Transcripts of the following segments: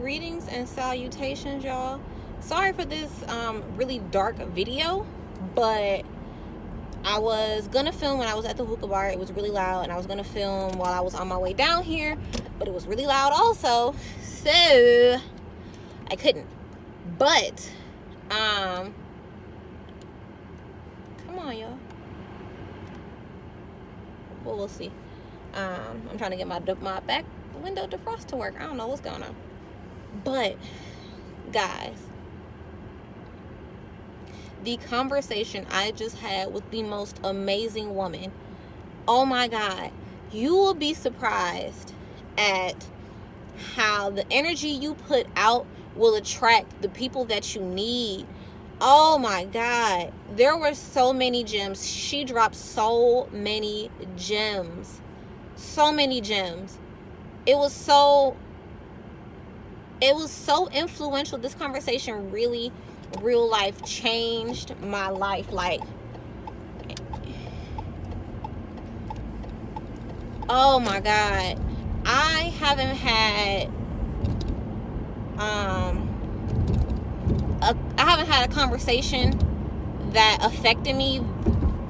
Greetings and salutations, y'all. Sorry for this really dark video, but I was gonna film when I was at the hookah bar. It was really loud, and I was gonna film while I was on my way down here, but it was really loud also, so I couldn't. But come on, y'all. Well, we'll see. I'm trying to get my back window defrost to work. I don't know what's going on. But, guys, the conversation I just had with the most amazing woman, oh my God, you will be surprised at how the energy you put out will attract the people that you need. Oh my God, there were so many gems. She dropped so many gems. So many gems. It was so influential. This conversation really, real life, changed my life. Like, oh my God, I haven't had a conversation that affected me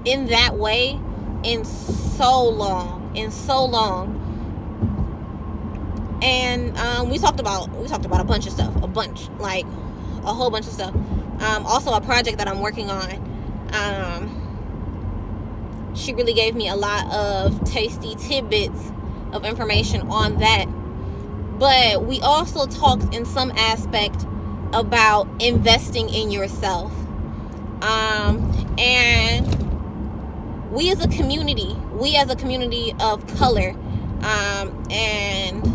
in that way in so long. And we talked about a bunch of stuff, like a whole bunch of stuff. Also a project that I'm working on. She really gave me a lot of tasty tidbits of information on that. But we also talked in some aspect about investing in yourself. And we as a community of color, and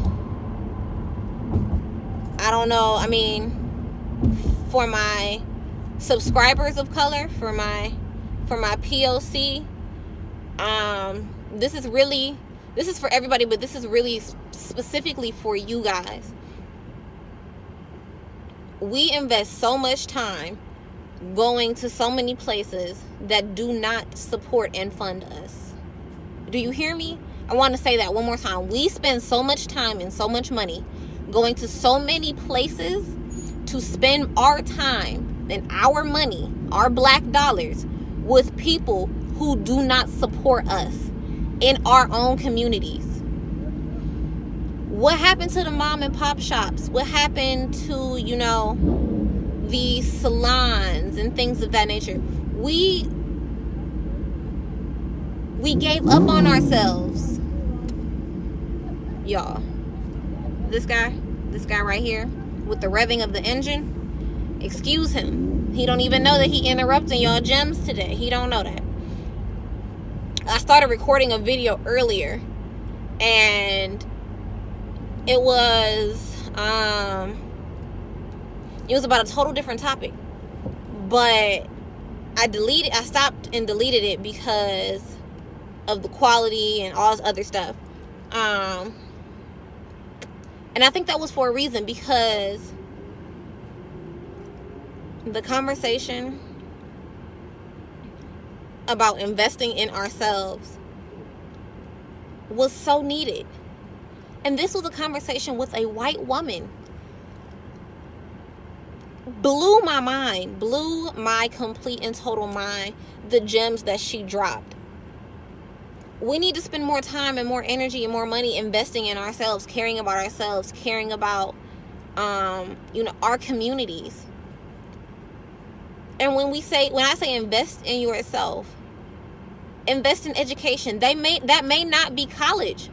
I don't know, I mean, for my subscribers of color, for my POC, this is for everybody, but this is really specifically for you guys. We invest so much time going to so many places that do not support and fund us. Do you hear me? I want to say that one more time. We spend so much time and so much money going to so many places to spend our time and our money, our black dollars, with people who do not support us in our own communities. What happened to the mom and pop shops? What happened to, the salons and things of that nature? We gave up on ourselves, y'all. This guy right here with the revving of the engine, excuse him. He don't even know that he interrupting y'all gems today. He don't know that. I started recording a video earlier, and it was about a total different topic, but I stopped and deleted it because of the quality and all this other stuff. And I think that was for a reason, because the conversation about investing in ourselves was so needed. And this was a conversation with a white woman. Blew my mind, blew my complete and total mind, the gems that she dropped. We need to spend more time and more energy and more money investing in ourselves, caring about ourselves, caring about, our communities. And when I say invest in yourself, invest in education. That may not be college.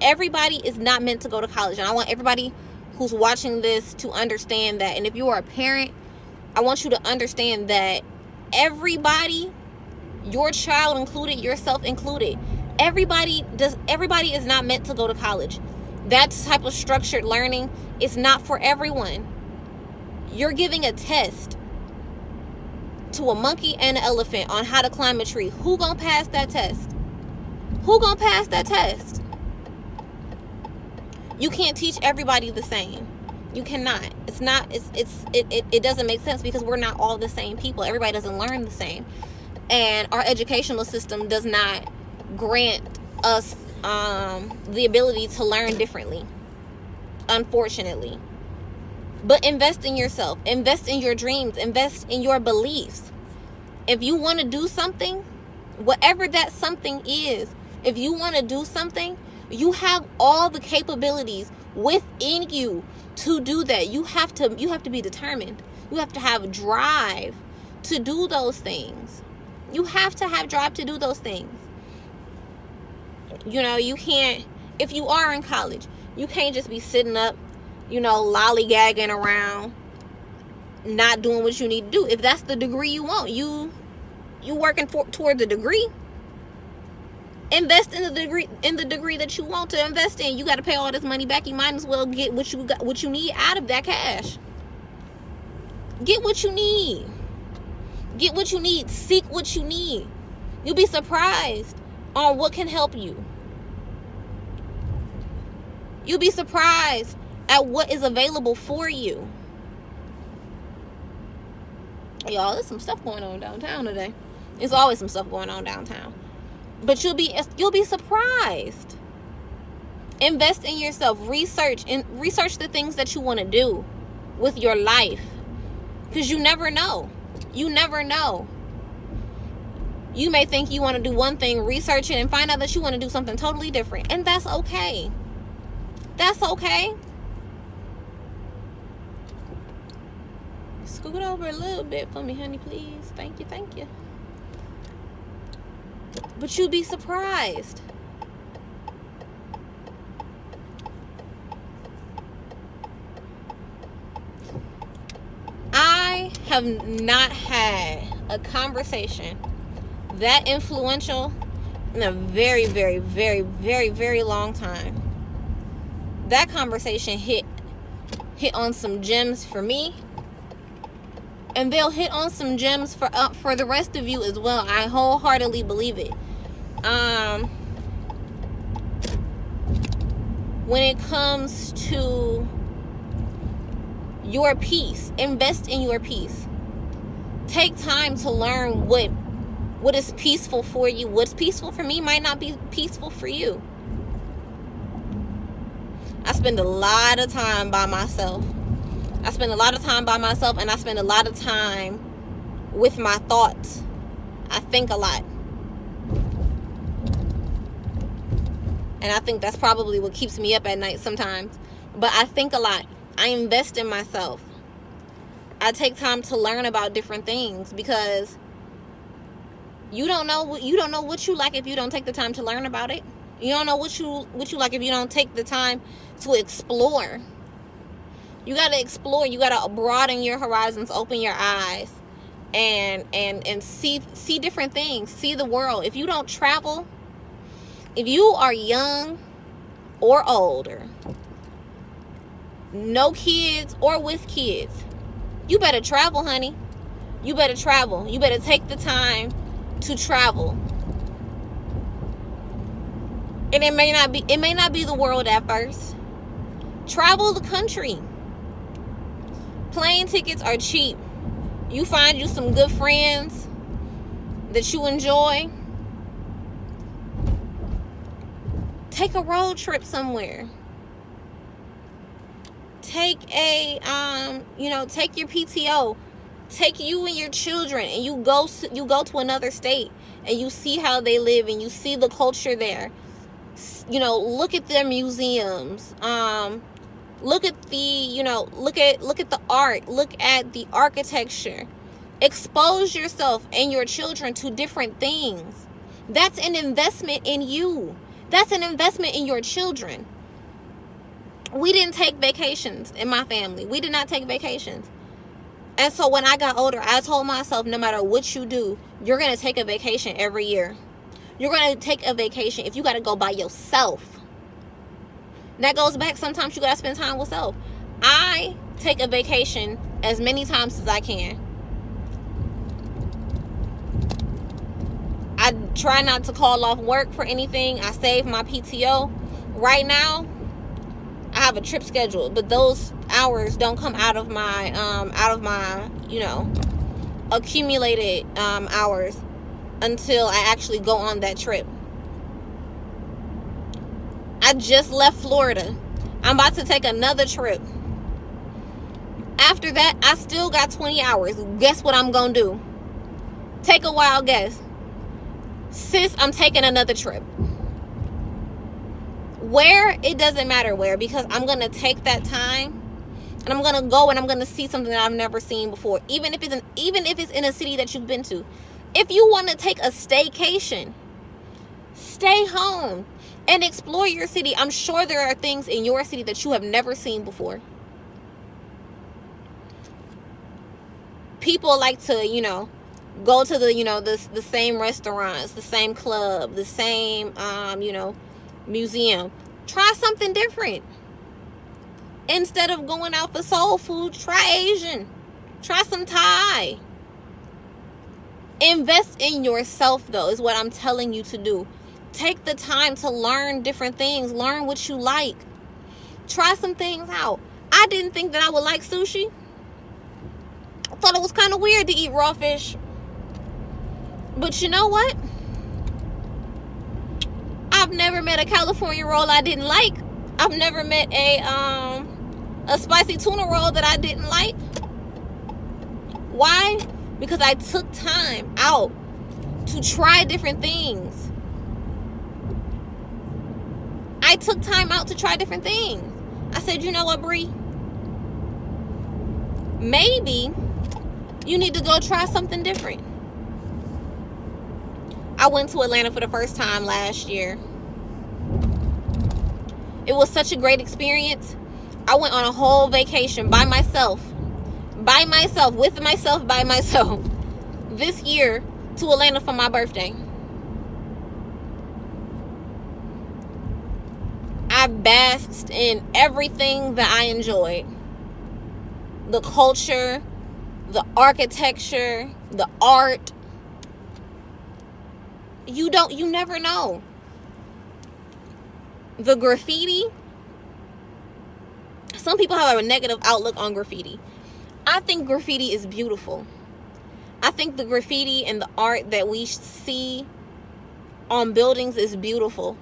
Everybody is not meant to go to college. And I want everybody who's watching this to understand that. And if you are a parent, I want you to understand that everybody, your child included, yourself included, everybody is not meant to go to college. That type of structured learning is not for everyone. You're giving a test to a monkey and an elephant on how to climb a tree. Who gonna pass that test? You can't teach everybody the same. You cannot. It doesn't make sense, because we're not all the same people. Everybody doesn't learn the same. And our educational system does not grant us the ability to learn differently. unfortunately. But invest in yourself. Invest in your dreams. Invest in your beliefs. If you want to do something, whatever that something is, if you want to do something, you have all the capabilities within you to do that. You have to be determined. You have to have drive to do those things. You have to have drive to do those things. You know, you can't, if you are in college, you can't just be sitting up, you know, lollygagging around, not doing what you need to do. If that's the degree you want, you working towards a degree, invest in the degree that you want to invest in. You got to pay all this money back. You might as well get what you need out of that cash. Get what you need. Get what you need. Seek what you need. You'll be surprised on what can help you. You'll be surprised at what is available for you. Y'all, there's some stuff going on downtown today. There's always some stuff going on downtown. But you'll be surprised. Invest in yourself. Research the things that you want to do with your life. Because you never know. You never know. You may think you want to do one thing, research it, and find out that you want to do something totally different. And that's okay. That's okay. Scoot over a little bit for me, honey, please. Thank you, thank you. But you'd be surprised. I have not had a conversation that influential in a very, very, very, very, very long time. That conversation hit on some gems for me, and they'll hit on some gems for the rest of you as well. I wholeheartedly believe it. When it comes to your peace, invest in your peace. Take time to learn what is peaceful for you. What's peaceful for me might not be peaceful for you. I spend a lot of time by myself. And I spend a lot of time with my thoughts. I think a lot. And I think that's probably what keeps me up at night sometimes. But I think a lot. I invest in myself. I take time to learn about different things, because you don't know what you like if you don't take the time to learn about it. You don't know what you like if you don't take the time to explore. You got to explore. You got to broaden your horizons, open your eyes, and see different things, see the world. If you don't travel, if you are young or older, no kids or with kids, you better travel, honey. You better travel. You better take the time to travel. And it may not be the world at first. Travel the country. Plane tickets are cheap. You find you some good friends that you enjoy. Take a road trip somewhere. Take take your PTO. Take you and your children, and you go to another state, and you see how they live, and you see the culture there. Look at their museums. Look at the art. Look at the architecture. Expose yourself and your children to different things. That's an investment in you. That's an investment in your children. We didn't take vacations in my family. We did not take vacations. And so when I got older, I told myself, no matter what you do, you're going to take a vacation every year. You're going to take a vacation if you got to go by yourself. That goes back, sometimes you got to spend time with self. I take a vacation as many times as I can. I try not to call off work for anything. I save my PTO. Right now, I have a trip scheduled, but those hours don't come out of my accumulated hours until I actually go on that trip. I just left Florida. I'm about to take another trip. After that, I still got 20 hours. Guess what I'm going to do? Take a wild guess. Sis, I'm taking another trip. Where? It doesn't matter where, because I'm going to take that time and I'm going to go and I'm going to see something that I've never seen before. Even if it's in a city that you've been to. If you want to take a staycation, stay home and explore your city. I'm sure there are things in your city that you have never seen before. People like to, go to the same restaurants, the same club, the same, museum. Try something different. Instead of going out for soul food, try Asian. Try some Thai. Invest in yourself, though, is what I'm telling you to do. Take the time to learn different things. Learn what you like. Try some things out. I didn't think that I would like sushi. I thought it was kind of weird to eat raw fish. But you know what? I've never met a California roll I didn't like. I've never met a spicy tuna roll that I didn't like. Why? Because I took time out to try different things. I took time out to try different things. I said, you know what, Bree? Maybe you need to go try something different. I went to Atlanta for the first time last year. It was such a great experience. I went on a whole vacation by myself. By myself. With myself. By myself. This year to Atlanta for my birthday. I basked in everything that I enjoyed. The culture, the architecture, the art. You never know. The graffiti. Some people have a negative outlook on graffiti. I think graffiti is beautiful. I think the graffiti and the art that we see on buildings is beautiful.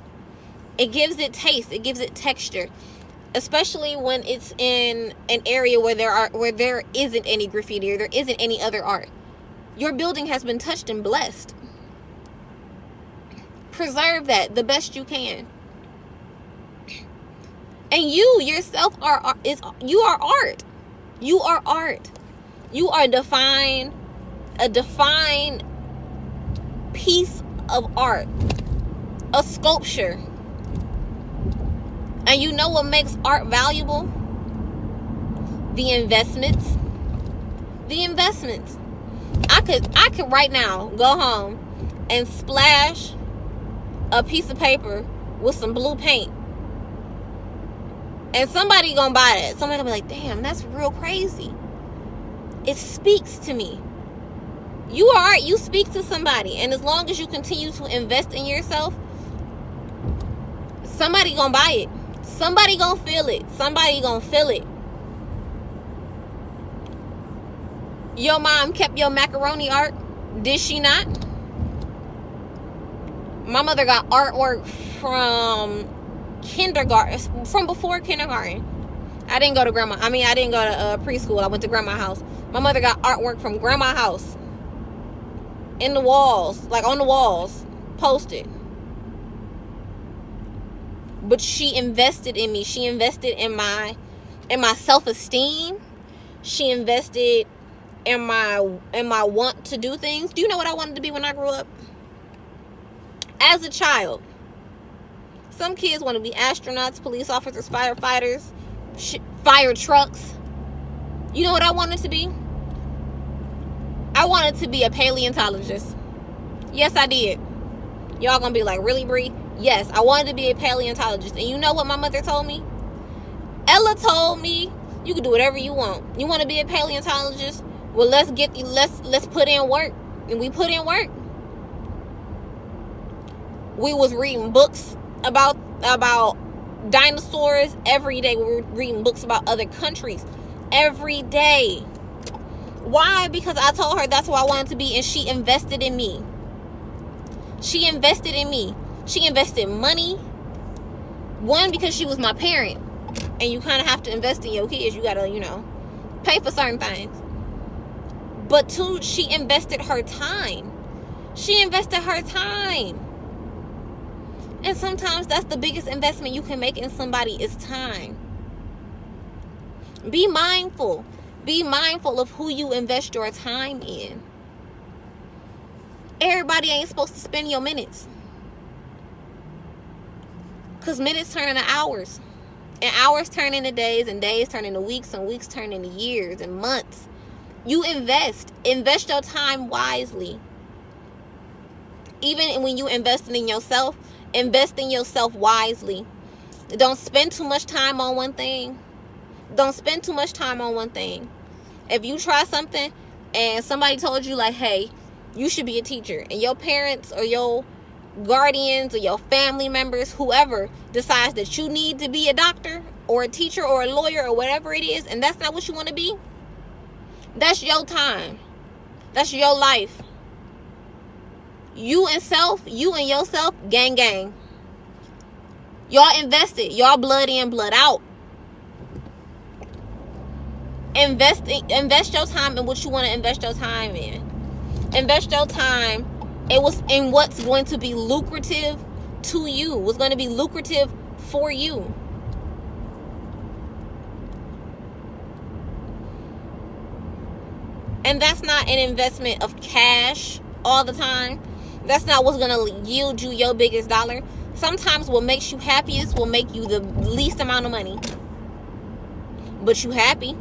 It gives it taste. It gives it texture. Especially when it's in an area where there isn't any graffiti or there isn't any other art. Your building has been touched and blessed. Preserve that the best you can. And you yourself you are art. You are art. You are a defined piece of art. A sculpture. And you know what makes art valuable? The investments. The investments. I could right now go home and splash a piece of paper with some blue paint. And somebody gonna buy that. Somebody gonna be like, damn, that's real crazy. It speaks to me. You are art. You speak to somebody. And as long as you continue to invest in yourself, somebody gonna buy it. Somebody gonna feel it. Somebody gonna feel it. Your mom kept your macaroni art. Did she not? My mother got artwork from kindergarten, from before kindergarten. I didn't go to preschool. I went to grandma's house. My mother got artwork from grandma's house. In the walls, like on the walls, posted. But she invested in me. She invested in my self-esteem. She invested in my want to do things. Do you know what I wanted to be when I grew up? As a child. Some kids want to be astronauts, police officers, firefighters, fire trucks. You know what I wanted to be? I wanted to be a paleontologist. Yes, I did. Y'all gonna be like, really, Bree? Yes, I wanted to be a paleontologist. And you know what my mother told me? Ella told me, you can do whatever you want. You want to be a paleontologist? Well, let's put in work. And we put in work. We was reading books about dinosaurs every day. We were reading books about other countries every day. Why? Because I told her that's what I wanted to be, and she invested in me. She invested in me. She invested money. One, because she was my parent. And you kind of have to invest in your kids. You got to, pay for certain things. But two, she invested her time. And sometimes that's the biggest investment you can make in somebody is time. Be mindful. Be mindful of who you invest your time in. Everybody ain't supposed to spend your minutes. Because minutes turn into hours. And hours turn into days, and days turn into weeks, and weeks turn into years and months. You invest. Invest your time wisely. Even when you investing in yourself, invest in yourself wisely. Don't spend too much time on one thing. If you try something and somebody told you like, hey, you should be a teacher, and your parents or your guardians or your family members, whoever, decides that you need to be a doctor or a teacher or a lawyer or whatever it is, and that's not what you want to be, that's your time. That's your life. You and yourself, gang, gang. Y'all invested. Y'all blood in, blood out. Invest your time in what you want to invest your time in. Invest your time in what's going to be lucrative to you. What's going to be lucrative for you. And that's not an investment of cash all the time. That's not what's going to yield you your biggest dollar. Sometimes what makes you happiest will make you the least amount of money. But you happy.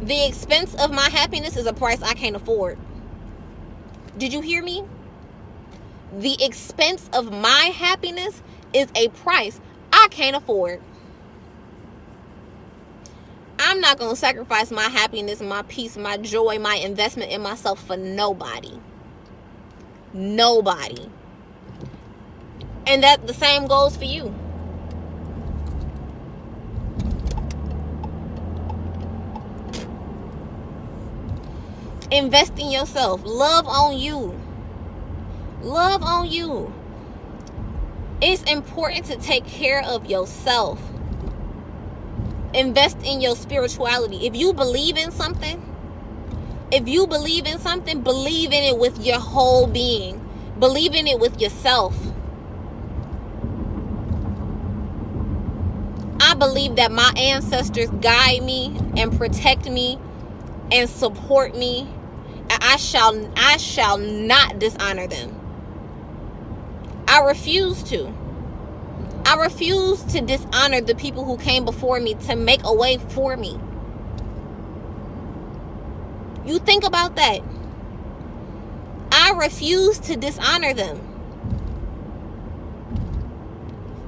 The expense of my happiness is a price I can't afford. Did you hear me? The expense of my happiness is a price I can't afford. I'm not going to sacrifice my happiness, my peace, my joy, my investment in myself for nobody. Nobody. And that the same goes for you. Invest in yourself. Love on you. Love on you. It's important to take care of yourself. Invest in your spirituality. If you believe in something, believe in it with your whole being. Believe in it with yourself. I believe that my ancestors guide me and protect me and support me, and I shall not dishonor them. I refuse to dishonor the people who came before me to make a way for me. You think about that. I refuse to dishonor them.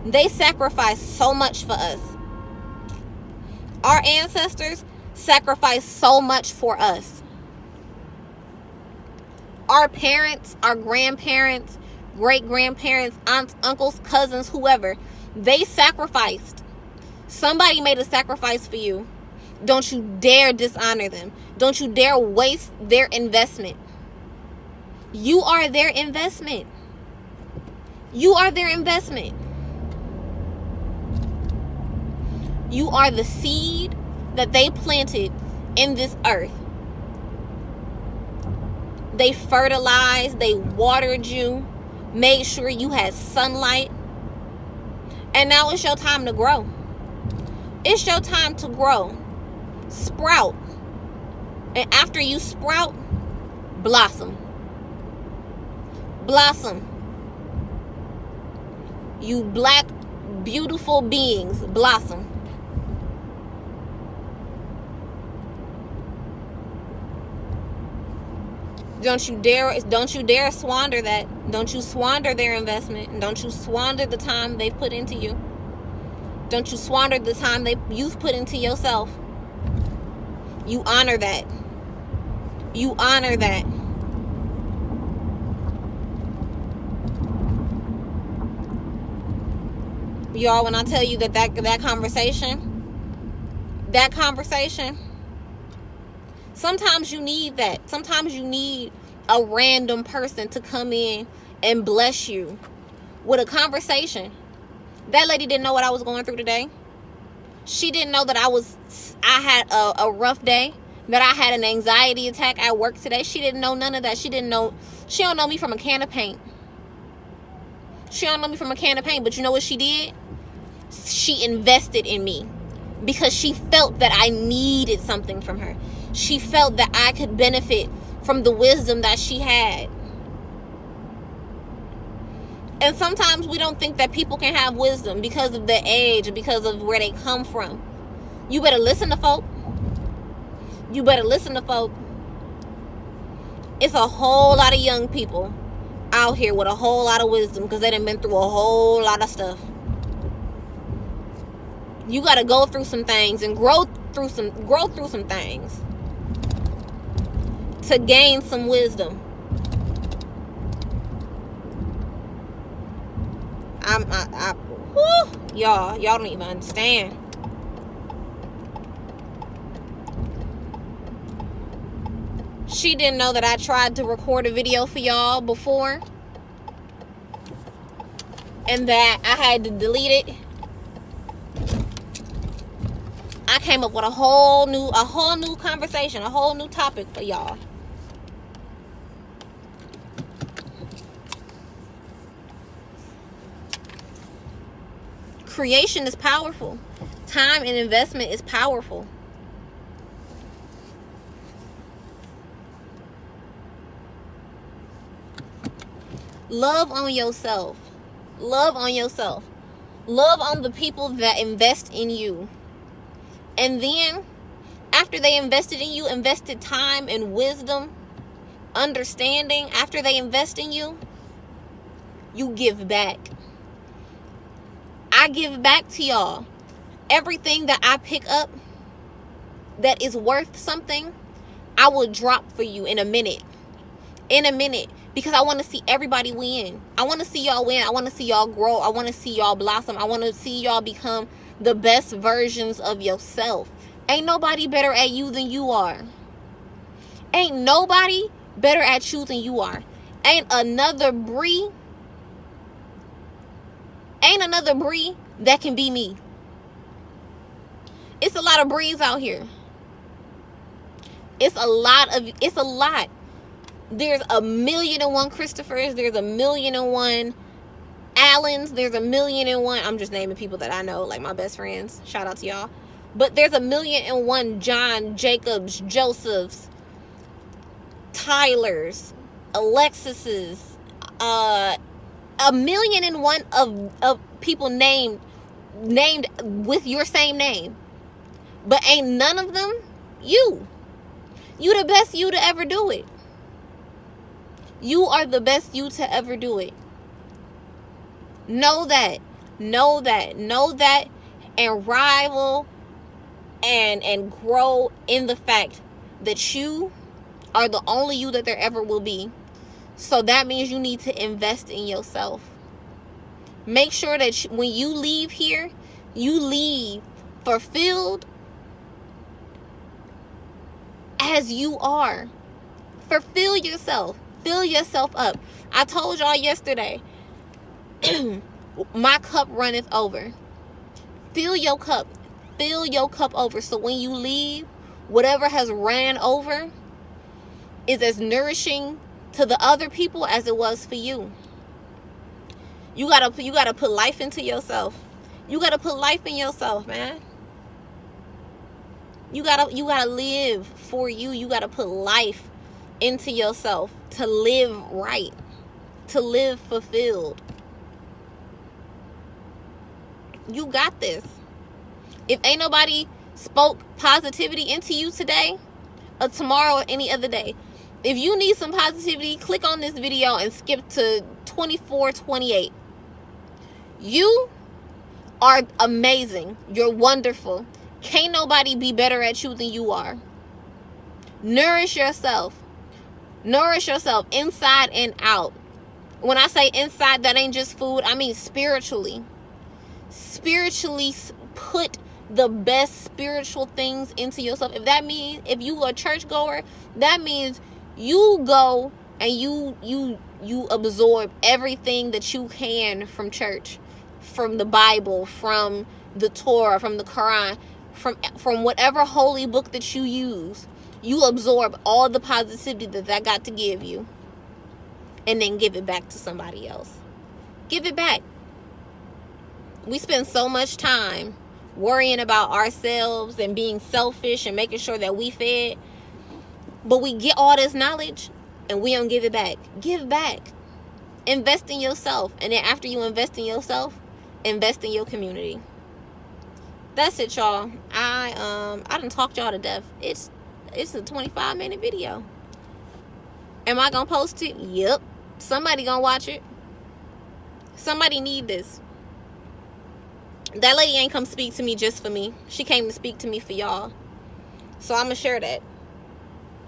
They sacrificed so much for us. Our ancestors sacrificed so much for us. Our parents, our grandparents, great-grandparents, aunts, uncles, cousins, whoever, they sacrificed. Somebody made a sacrifice for you. Don't you dare dishonor them. Don't you dare waste their investment. You are their investment. You are their investment. You are the seed that they planted in this earth. They fertilized, they watered you, made sure you had sunlight. And now it's your time to grow. It's your time to grow. Sprout. And after you sprout, blossom. Blossom. You black, beautiful beings, blossom. Don't you dare squander that. Don't you squander their investment. Don't you squander the time they've put into you. Don't you squander the time you've put into yourself. You honor that. You honor that. Y'all, when I tell you that conversation, sometimes you need that. Sometimes you need a random person to come in and bless you with a conversation. That lady didn't know what I was going through today. She didn't know that I had a rough day, that I had an anxiety attack at work today. She didn't know none of that. She don't know me from a can of paint. She don't know me from a can of paint, but you know what she did? She invested in me because she felt that I needed something from her. She felt that I could benefit from the wisdom that she had. And sometimes we don't think that people can have wisdom because of their age, because of where they come from. You better listen to folk. You better listen to folk. It's a whole lot of young people out here with a whole lot of wisdom because they done been through a whole lot of stuff. You got to go through some things and grow through some things to gain some wisdom. Y'all don't even understand. She didn't know that I tried to record a video for y'all before and that I had to delete it. I came up with a whole new conversation, a whole new topic for y'all. Creation is powerful. Time and investment is powerful. Love on yourself. Love on yourself. Love on the people that invest in you. And then, after they invested in you, invested time and wisdom, understanding, after they invest in you, you give back. I give back to y'all. Everything that I pick up that is worth something, I will drop for you in a minute. In a minute. Because I want to see everybody win. I want to see y'all win. I want to see y'all grow. I want to see y'all blossom. I want to see y'all become the best versions of yourself. Ain't nobody better at you than you are. Ain't nobody better at you than you are. Ain't another Bree that can be me. It's a lot of Brees out here. It's a lot. There's 1,000,001 Christophers. There's 1,000,001 Allens. There's 1,000,001. I'm just naming people that I know, like my best friends. Shout out to y'all. But there's 1,000,001 John, Jacobs, Josephs, Tylers, Alexis's, 1,000,001 of people named with your same name. But ain't none of them you. You the best you to ever do it. You are the best you to ever do it. Know that. Know that. Know that. And rival and grow in the fact that you are the only you that there ever will be. So that means you need to invest in yourself. Make sure that when you leave here, you leave fulfilled as you are. Fulfill yourself. Fill yourself up. I told y'all yesterday, my cup runneth over. Fill your cup. Fill your cup over. So when you leave, whatever has ran over is as nourishing to the other people as it was for you. You gotta put life into yourself. You gotta put life in yourself, man. You gotta live for you. You gotta put life into yourself to live right, to live fulfilled. You got this. If ain't nobody spoke positivity into you today or tomorrow or any other day, if you need some positivity, click on this video and skip to 24:28. You are amazing. You're wonderful. Can't nobody be better at you than you are. Nourish yourself. Nourish yourself inside and out. When I say inside, that ain't just food. I mean spiritually. Spiritually put the best spiritual things into yourself. If that means, if you are a churchgoer, that means you go and you You absorb everything that you can from church, from the Bible, from the Torah, from the Quran, from whatever holy book that you use. You absorb all the positivity that got to give you, and then give it back to somebody else. Give it back. We spend so much time worrying about ourselves and being selfish and making sure that we fed, but we get all this knowledge and we don't give it back. Give back. Invest in yourself, and then after you invest in yourself, invest in your community. That's it, y'all. I done talked y'all to death. It's a 25-minute video. Am I gonna post it? Yep. Somebody gonna watch it. Somebody need this. That lady ain't come speak to me just for me. She came to speak to me for y'all. So I'm gonna share that.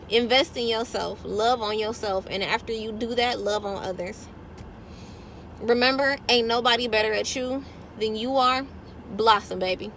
Invest in yourself. Love on yourself. And after you do that, love on others. Remember, ain't nobody better at you than you are. Blossom, baby.